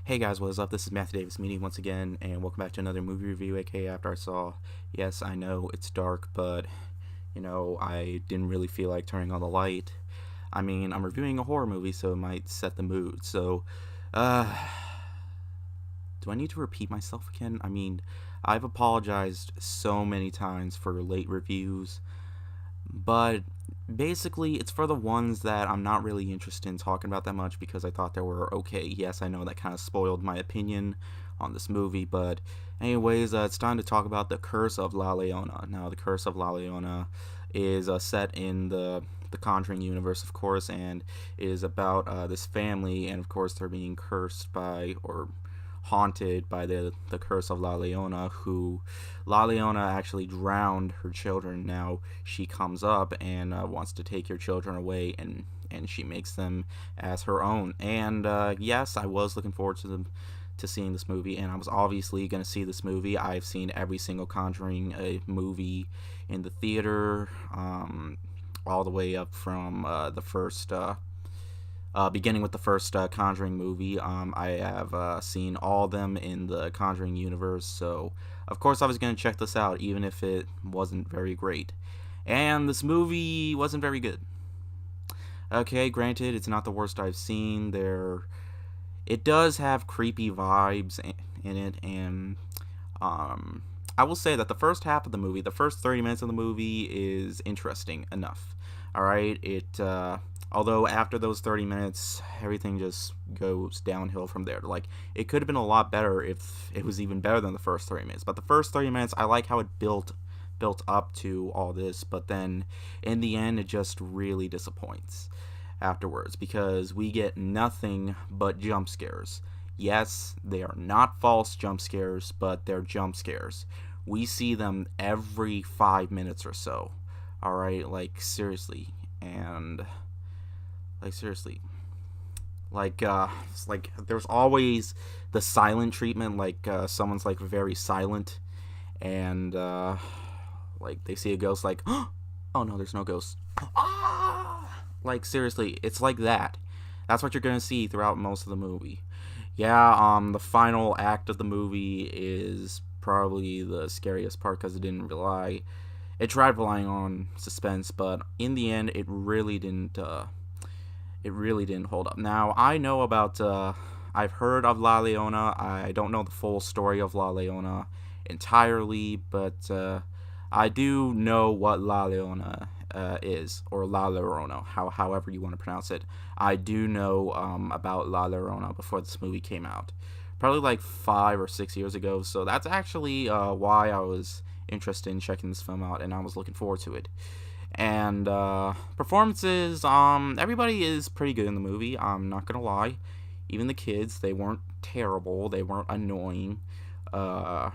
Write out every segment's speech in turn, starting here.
Hey guys, what is up? This is Matthew Davis meeting once again, and welcome back to another movie review, aka After I Saw. Yes, I know it's dark, but I didn't really feel like turning on the light. I mean, I'm reviewing a horror movie, so it might set the mood. So, uh, do I need to repeat myself again? I mean, I've apologized so many times for late reviews, but basically, it's for the ones that I'm not really interested in talking about that much because I thought they were okay. Yes, I know that kind of spoiled my opinion on this movie, but anyways, it's time to talk about the Curse of La Llorona. Now, the Curse of La Llorona is set in the Conjuring universe, of course, and is about this family, and of course, they're being cursed by or haunted by the curse of La Leona, who La Leona actually drowned her children. Now she comes up and wants to take your children away, and she makes them as her own. And yes, I was looking forward to seeing this movie, and I was obviously going to see this movie. I've seen every single Conjuring movie in the theater, all the way up from the first. Beginning with the first Conjuring movie, I have seen all of them in the Conjuring universe, so of course I was going to check this out, even if it wasn't very great. And this movie wasn't very good. Okay, granted, it's not the worst I've seen. It does have creepy vibes in it, and I will say that the first half of the movie, the first 30 minutes of the movie, is interesting enough. All right, although after those 30 minutes, everything just goes downhill from there. Like, it could have been a lot better if it was even better than the first 30 minutes. But the first 30 minutes, I like how it built up to all this, but then in the end, it just really disappoints afterwards because we get nothing but jump scares. Yes, they are not false jump scares, but they're jump scares. We see them every 5 minutes or so. All right, like seriously, and like seriously, it's like there's always the silent treatment, like someone's like very silent, and like they see a ghost, like oh no, there's no ghost. Like seriously, it's like that. That's what you're gonna see throughout most of the movie. Yeah, the final act of the movie is probably the scariest part because it tried relying on suspense, but in the end, it really didn't. It really didn't hold up. Now I know about. I've heard of La Leona. I don't know the full story of La Leona entirely, but I do know what La Leona is, or La Llorona, however you want to pronounce it. I do know about La Llorona before this movie came out, probably like 5 or 6 years ago. So that's actually why I was interested in checking this film out, and I was looking forward to it. And performances, everybody is pretty good in the movie. I'm not gonna lie, even the kids, they weren't terrible. They weren't annoying. Uh,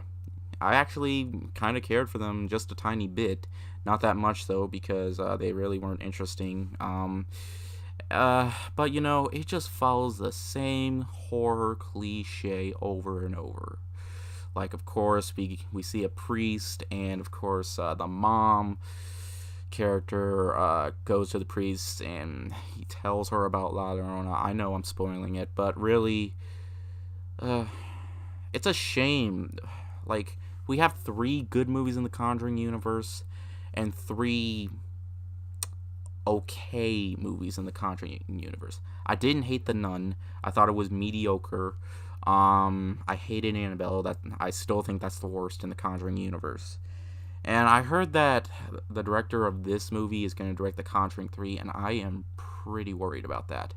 I actually kind of cared for them just a tiny bit. Not that much though, because they really weren't interesting. But it just follows the same horror cliche over and over. Like, of course, we see a priest, and of course, the mom character goes to the priest and he tells her about La Llorona. I know I'm spoiling it, but really, uh, it's a shame. Like, we have 3 good movies in the Conjuring universe and 3 okay movies in the Conjuring universe. I didn't hate The Nun. I thought it was mediocre. I hated Annabelle. That I still think that's the worst in the Conjuring universe. And I heard that the director of this movie is going to direct The Conjuring 3, and I am pretty worried about that.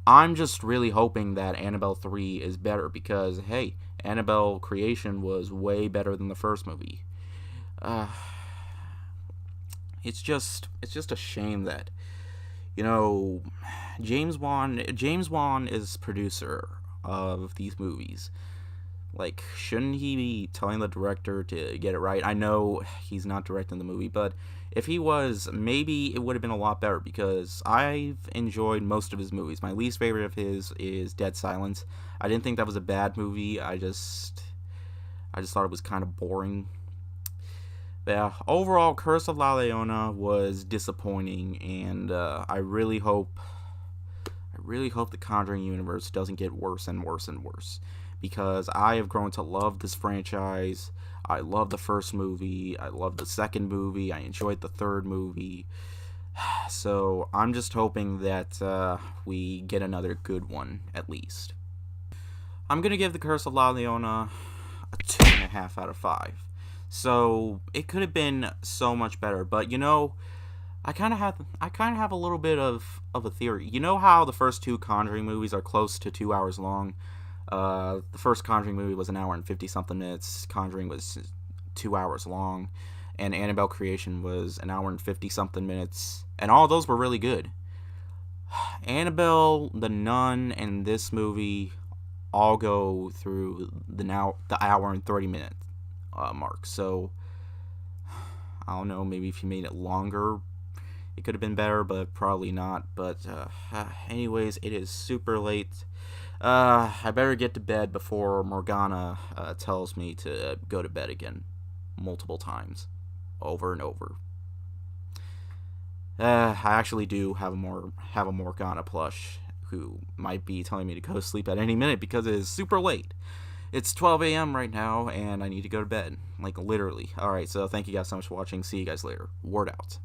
I'm just really hoping that Annabelle 3 is better because, hey, Annabelle Creation was way better than the first movie. Uh, it's just a shame that you know James Wan is producer of these movies. Like, shouldn't he be telling the director to get it right? I know he's not directing the movie, but if he was, maybe it would have been a lot better because I've enjoyed most of his movies. My least favorite of his is Dead Silence. I didn't think that was a bad movie. I just thought it was kind of boring. But yeah, overall, Curse of La Leona was disappointing, and I really hope the Conjuring universe doesn't get worse and worse and worse, because I have grown to love this franchise. I love the first movie. I love the second movie. I enjoyed the third movie. So I'm just hoping that we get another good one at least. I'm gonna give the Curse of La Llorona a 2.5 out of 5. So it could have been so much better, but I kind of have a little bit of a theory. You know how the first two Conjuring movies are close to 2 hours long? The first Conjuring movie was an hour and 50 something minutes. Conjuring was 2 hours long, and Annabelle Creation was an hour and 50 something minutes, and all those were really good. Annabelle, The Nun, and this movie all go through the hour and 30 minute mark. So I don't know. Maybe if you made it longer, it could have been better, but probably not. But anyways, it is super late. I better get to bed before Morgana tells me to go to bed again, multiple times, over and over. I actually do have a Morgana plush who might be telling me to go to sleep at any minute because it is super late. It's 12 a.m. right now, and I need to go to bed. Like, literally. Alright, so thank you guys so much for watching. See you guys later. Word out.